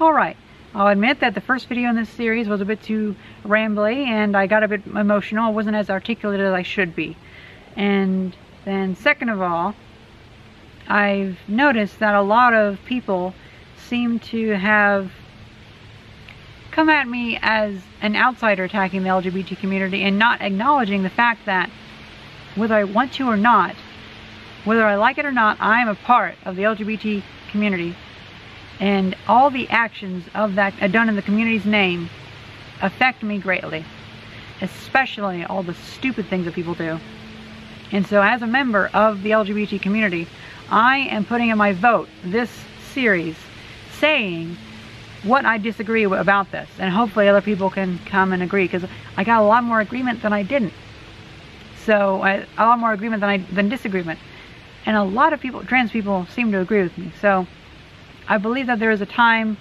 Alright, I'll admit that the first video in this series was a bit too rambly and I got a bit emotional. I wasn't as articulate as I should be. And then second of all, I've noticed that a lot of people seem to have come at me as an outsider attacking the LGBT community and not acknowledging the fact that whether I want to or not, whether I like it or not, I am a part of the LGBT community. And all the actions of that done in the community's name affect me greatly. Especially all the stupid things that people do. And so as a member of the LGBT community, I am putting in my vote this series saying what I disagree about this. And hopefully other people can come and agree, because I got a lot more agreement than I didn't. So a lot more agreement than disagreement. And a lot of people, trans people, seem to agree with me. So I believe that there is a time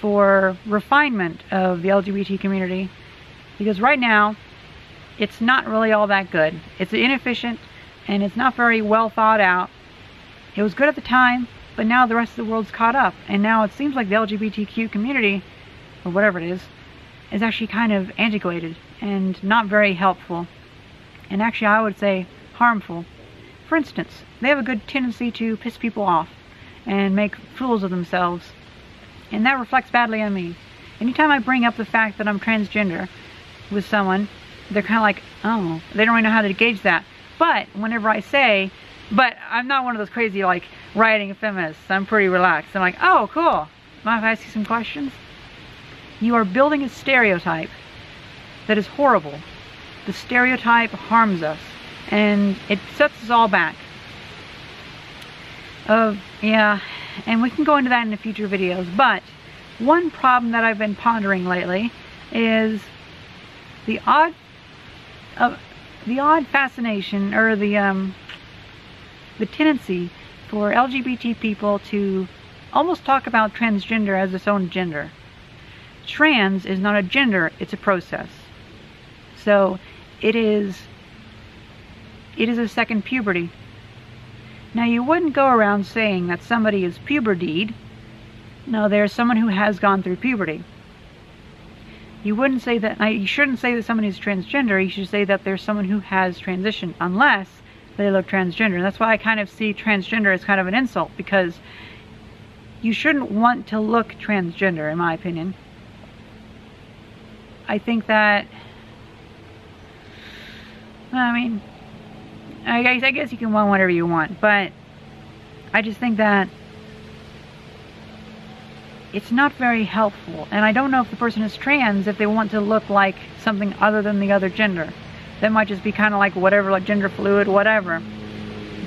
for refinement of the LGBT community, because right now it's not really all that good. It's inefficient and it's not very well thought out. It was good at the time, but now the rest of the world's caught up, and now it seems like the LGBTQ community, or whatever it is actually kind of antiquated and not very helpful, and actually I would say harmful. For instance, they have a good tendency to piss people off and make fools of themselves, and that reflects badly on me. Anytime I bring up the fact that I'm transgender with someone, they're kind of like, oh, they don't really know how to gauge that. But whenever I say, but I'm not one of those crazy like rioting feminists, I'm pretty relaxed. I'm like, oh cool, mind if I ask you some questions? You are building a stereotype that is horrible. The stereotype harms us and it sets us all back. Yeah, and we can go into that in the future videos, but one problem that I've been pondering lately is the odd fascination, or the tendency for LGBT people to almost talk about transgender as its own gender. Trans is not a gender, it's a process. So it is a second puberty. Now you wouldn't go around saying that somebody is pubertied. No, there's someone who has gone through puberty. You wouldn't say that, you shouldn't say that somebody is transgender, you should say that there's someone who has transitioned, unless they look transgender. And that's why I kind of see transgender as kind of an insult, because you shouldn't want to look transgender, in my opinion. I think that, I mean, I guess you can want whatever you want, but I just think that it's not very helpful. And I don't know if the person is trans if they want to look like something other than the other gender. That might just be kind of like whatever, like gender fluid, whatever.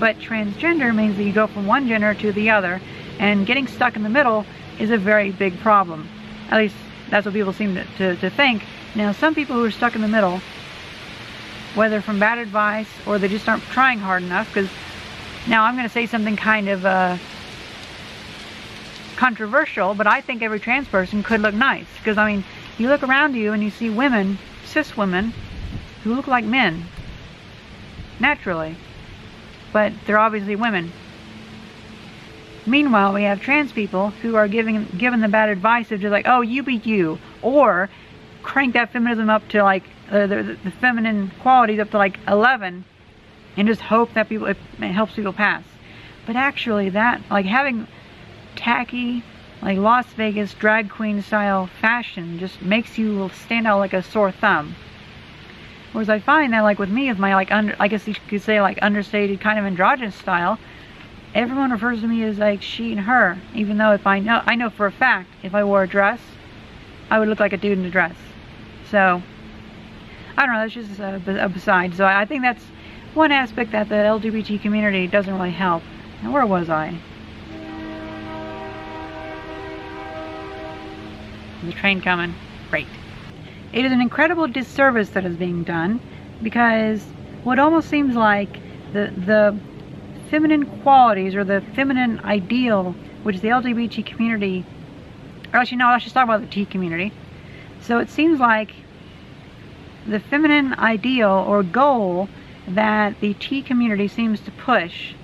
But transgender means that you go from one gender to the other, and getting stuck in the middle is a very big problem. At least that's what people seem to think. Now some people who are stuck in the middle, whether from bad advice or they just aren't trying hard enough, because now I'm going to say something kind of controversial, but I think every trans person could look nice. Because I mean, you look around you and you see women, cis women, who look like men, naturally, but they're obviously women. Meanwhile, we have trans people who are given the bad advice of just like, oh, you be you, or crank that feminism up to like the feminine qualities up to like 11 and just hope that it helps people pass. But actually that, like having tacky, like Las Vegas drag queen style fashion just makes you stand out like a sore thumb. Whereas I find that like with me, with my like I guess you could say like understated kind of androgynous style, everyone refers to me as like she and her, even though if I know for a fact if I wore a dress, I would look like a dude in a dress. So I don't know, that's just a beside. So I think that's one aspect that the LGBT community doesn't really help. Now where was I? There's a train coming. Great. It is an incredible disservice that is being done, because what almost seems like the feminine qualities or the feminine ideal, which is the LGBT community, or actually no, let's just talk about the T community. So it seems like the feminine ideal or goal that the T community seems to push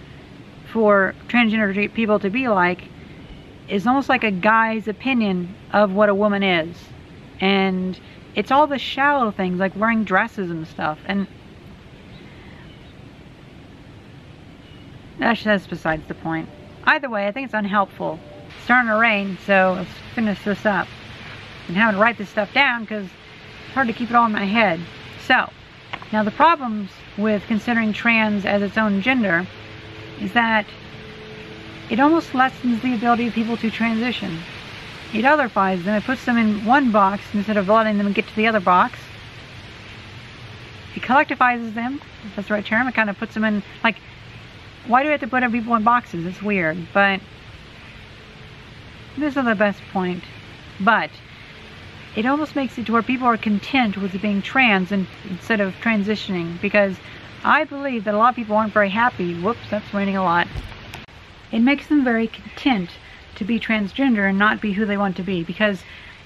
for transgender people to be like is almost like a guy's opinion of what a woman is. And it's all the shallow things, like wearing dresses and stuff. And that's besides the point. Either way, I think it's unhelpful. It's starting to rain, so let's finish this up. I'm having to write this stuff down because it's hard to keep it all in my head. So, now the problems with considering trans as its own gender is that it almost lessens the ability of people to transition. It otherwise them, it puts them in one box instead of letting them get to the other box. It collectivizes them, if that's the right term. It kind of puts them in, like, why do we have to put people in boxes? It's weird, but this is the best point. But it almost makes it to where people are content with being trans instead of transitioning, because I believe that a lot of people aren't very happy. Whoops, that's raining a lot. It makes them very content to be transgender and not be who they want to be, because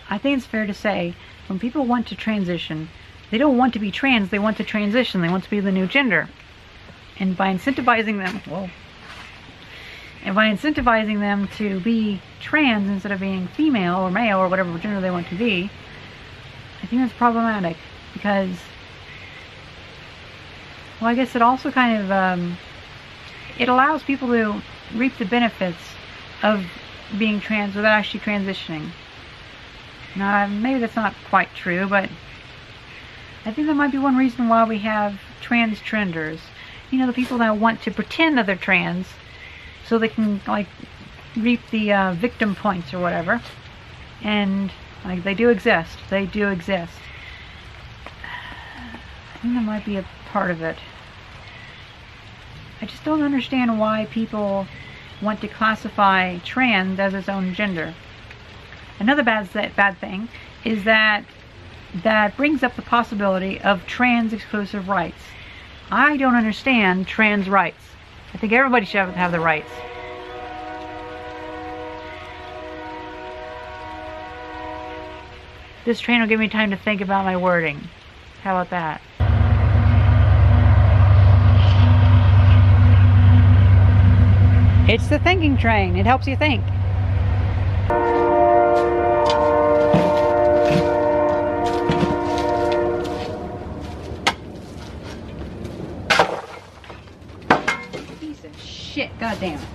I think it's fair to say when people want to transition, they don't want to be trans, they want to transition, they want to be the new gender. And by incentivizing them, to be trans instead of being female or male or whatever gender they want to be, I think that's problematic, because, well, I guess it also kind of, it allows people to reap the benefits of being trans without actually transitioning. Now, maybe that's not quite true, but I think that might be one reason why we have transgenders. You know, the people that want to pretend that they're trans so they can, like, reap the victim points or whatever. And, like, they do exist. They do exist. I think that might be a part of it. I just don't understand why people want to classify trans as its own gender. Another bad thing is that brings up the possibility of trans exclusive rights. I don't understand trans rights. I think everybody should have the rights. This train will give me time to think about my wording. How about that? It's the thinking train. It helps you think. Piece of shit. God damn it.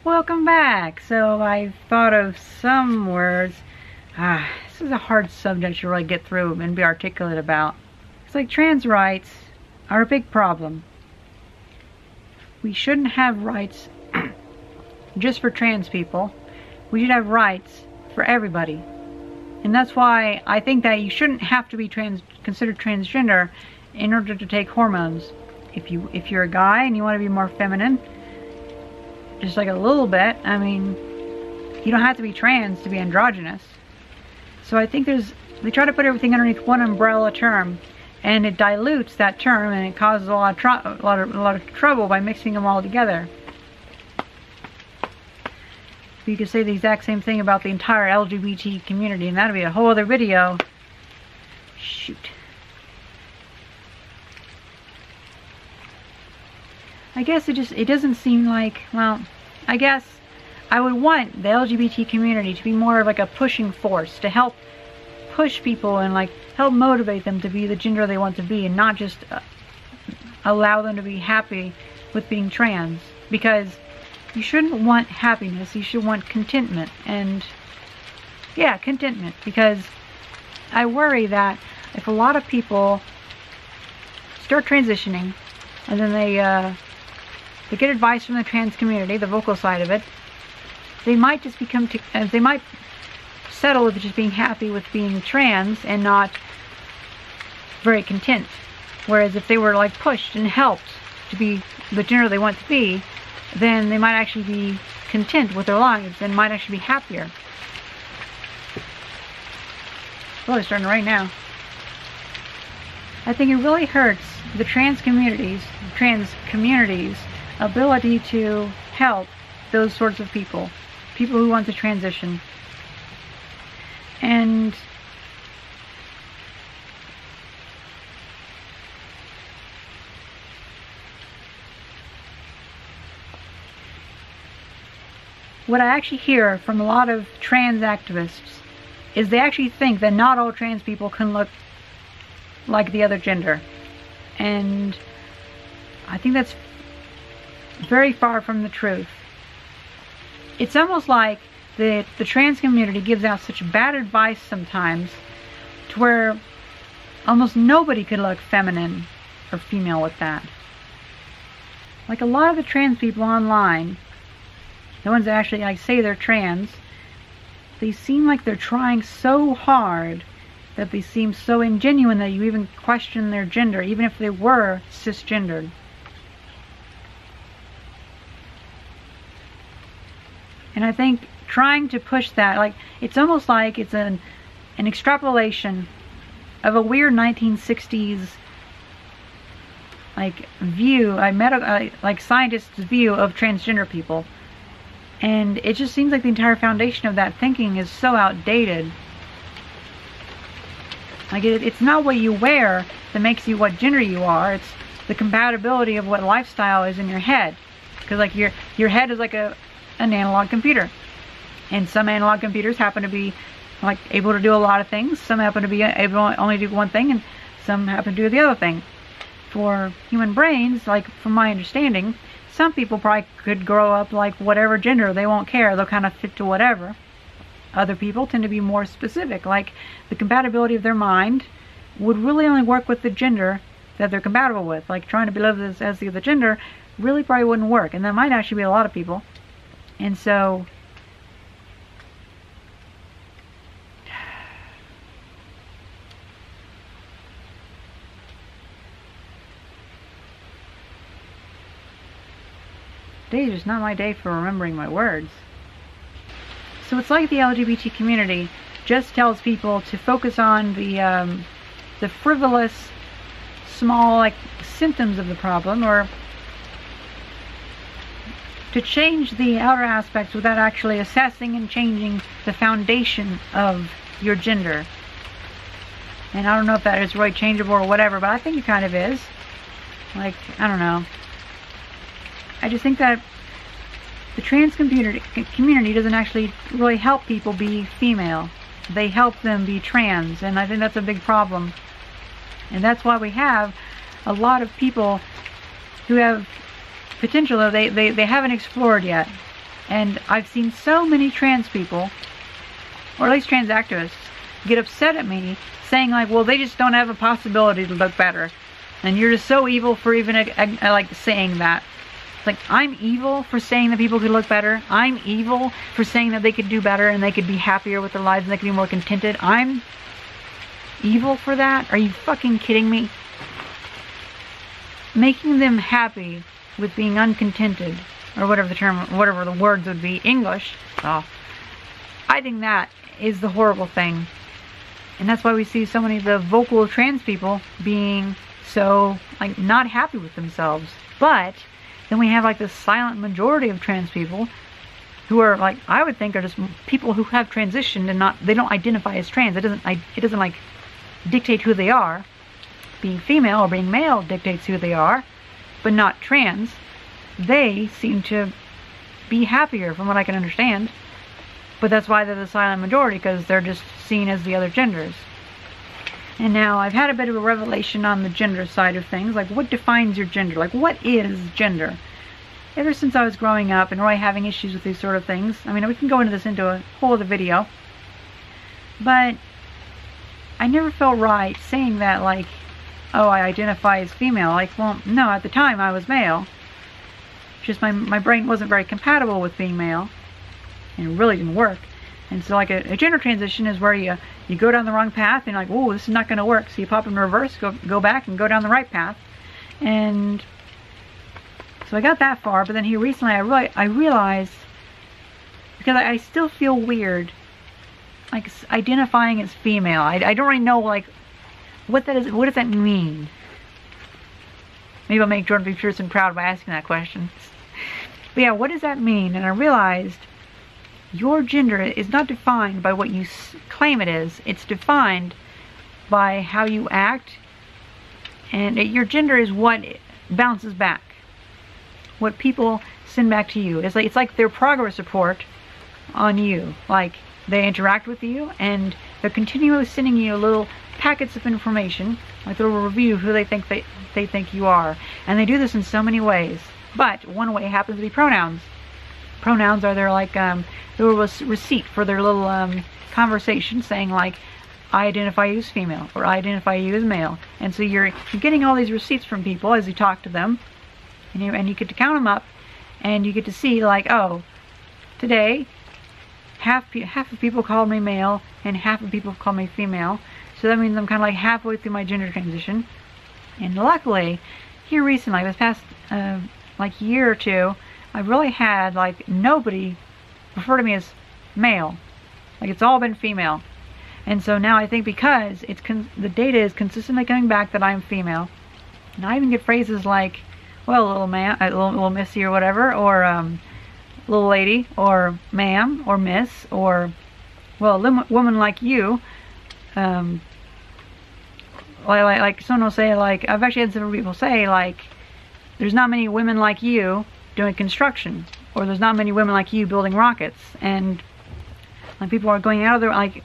Welcome back. So I thought of some words. This is a hard subject to really get through and be articulate about. It's like trans rights are a big problem. We shouldn't have rights just for trans people. We should have rights for everybody. And that's why I think that you shouldn't have to be considered transgender in order to take hormones. If you're a guy and you want to be more feminine, just like a little bit, I mean, you don't have to be trans to be androgynous. So I think they try to put everything underneath one umbrella term, and it dilutes that term, and it causes a lot of trouble by mixing them all together. You could say the exact same thing about the entire LGBT community, and that'll be a whole other video. Shoot. I guess it doesn't seem like, well, I guess I would want the LGBT community to be more of like a pushing force to help push people and like help motivate them to be the gender they want to be, and not just allow them to be happy with being trans. Because you shouldn't want happiness, you should want contentment. And yeah, contentment, because I worry that if a lot of people start transitioning and then they get advice from the trans community, the vocal side of it, they might just they might settle with just being happy with being trans and not very content. Whereas if they were like pushed and helped to be the gender they want to be, then they might actually be content with their lives and might actually be happier. really starting to rain now. I think it really hurts the trans community's ability to help those sorts of people who want to transition. And what I actually hear from a lot of trans activists is they actually think that not all trans people can look like the other gender. And I think that's very far from the truth. It's almost like the trans community gives out such bad advice sometimes to where almost nobody could look feminine or female with that. Like a lot of the trans people online, the ones that actually like say they're trans, they seem like they're trying so hard that they seem so ingenuine that you even question their gender, even if they were cisgendered. And I think trying to push that, like, it's almost like it's an extrapolation of a weird 1960s like view, like scientists' view of transgender people. And it just seems like the entire foundation of that thinking is so outdated. Like it's not what you wear that makes you what gender you are. It's the compatibility of what lifestyle is in your head. Because like your head is like an analog computer, and some analog computers happen to be like able to do a lot of things. Some happen to be able to only do one thing, and some happen to do the other thing. For human brains, like from my understanding, some people probably could grow up like whatever gender, they won't care, they'll kind of fit to whatever. Other people tend to be more specific, like the compatibility of their mind would really only work with the gender that they're compatible with. Like trying to be lived as the other gender really probably wouldn't work, and that might actually be a lot of people. And so today is just not my day for remembering my words. So it's like the LGBT community just tells people to focus on the frivolous, small, like, symptoms of the problem, or to change the outer aspects without actually assessing and changing the foundation of your gender. And I don't know if that is really changeable or whatever, but I think it kind of is. Like, I don't know. I just think that the trans community doesn't actually really help people be female. They help them be trans, and I think that's a big problem. And that's why we have a lot of people who have potential that they haven't explored yet. And I've seen so many trans people, or at least trans activists, get upset at me saying like, well, they just don't have a possibility to look better. And you're just so evil for even like saying that. Like, I'm evil for saying that people could look better. I'm evil for saying that they could do better and they could be happier with their lives and they could be more contented. I'm evil for that? Are you fucking kidding me? Making them happy with being uncontented, or whatever the words would be, English. Oh, I think that is the horrible thing. And that's why we see so many of the vocal trans people being so, like, not happy with themselves. But then we have like the silent majority of trans people who are like, I would think are just people who have transitioned and they don't identify as trans. It doesn't like dictate who they are. Being female or being male dictates who they are, but not trans. They seem to be happier from what I can understand. But that's why they're the silent majority, because they're just seen as the other genders. And now I've had a bit of a revelation on the gender side of things. Like, what defines your gender? Like, what is gender? Ever since I was growing up and really having issues with these sort of things. I mean, we can go into this into a whole other video. But I never felt right saying that, like, oh, I identify as female. Like, well, no, at the time I was male. Just my brain wasn't very compatible with being male. And it really didn't work. And so like a gender transition is where you go down the wrong path and you're like, oh, this is not going to work. So you pop in reverse, go back and go down the right path. And so I got that far, but then here recently I realized, because I still feel weird like identifying as female. I don't really know like what that is. What does that mean? Maybe I'll make Jordan B. Peterson proud by asking that question. But yeah, what does that mean? And I realized your gender is not defined by what you claim it is. It's defined by how you act, and your gender is what bounces back, what people send back to you. It's like their progress report on you. Like, they interact with you and they're continually sending you little packets of information, like a little review of who they think you are. And they do this in so many ways. But one way happens to be pronouns. Pronouns are their like little receipt for their little conversation, saying like, I identify you as female, or I identify you as male. And so you're getting all these receipts from people as you talk to them, and you get to count them up, and you get to see like, oh, today half of people call me male and half of people call me female. So that means I'm kind of like halfway through my gender transition. And luckily, here recently, this past like year or two, I've really had like nobody refer to me as male. Like, it's all been female. And so now I think because the data is consistently coming back that I'm female, and I even get phrases like, well, little man, little missy or whatever, or little lady, or ma'am, or miss, or, well, woman like you. Like someone will say, like, I've actually had several people say, like, there's not many women like you doing construction, or there's not many women like you building rockets. And like, people are going out of their, like,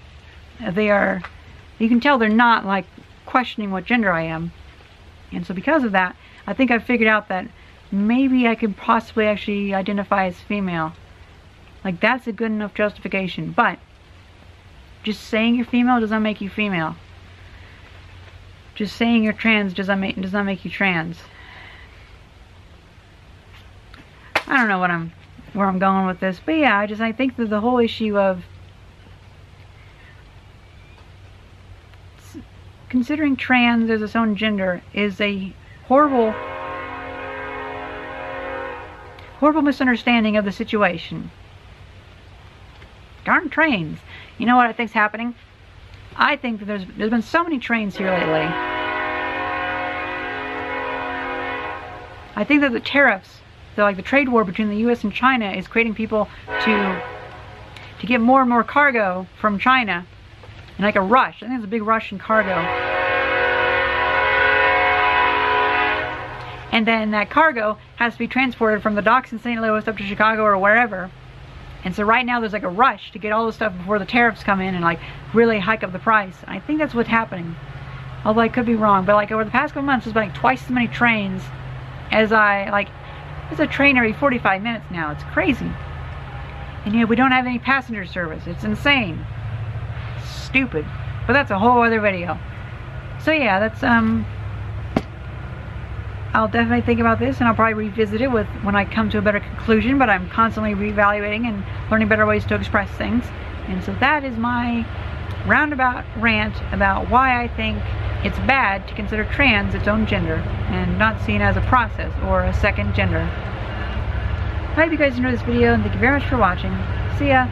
you can tell they're not like questioning what gender I am. And so because of that, I think I've figured out that maybe I could possibly actually identify as female. Like, that's a good enough justification. But just saying you're female does not make you female. Just saying you're trans does not make you trans. I don't know where I'm going with this, but yeah, I think that the whole issue of considering trans as its own gender is a horrible misunderstanding of the situation. Darn trains. You know what I think's happening? I think that there's been so many trains here lately. I think that the tariffs, like the trade war between the U.S. and China, is creating people to get more and more cargo from China. And like a rush. I think there's a big rush in cargo. And then that cargo has to be transported from the docks in St. Louis up to Chicago or wherever. And so right now there's like a rush to get all the stuff before the tariffs come in and like really hike up the price. I think that's what's happening. Although I could be wrong. But like over the past couple months, there's been like twice as many trains as there's a train every 45 minutes now. It's crazy. And we don't have any passenger service. It's insane. Stupid. But that's a whole other video. So yeah, that's I'll definitely think about this, and I'll probably revisit it when I come to a better conclusion, but I'm constantly reevaluating and learning better ways to express things. And so that is my roundabout rant about why I think it's bad to consider trans its own gender and not seen as a process or a second gender. I hope you guys enjoyed this video, and thank you very much for watching. See ya!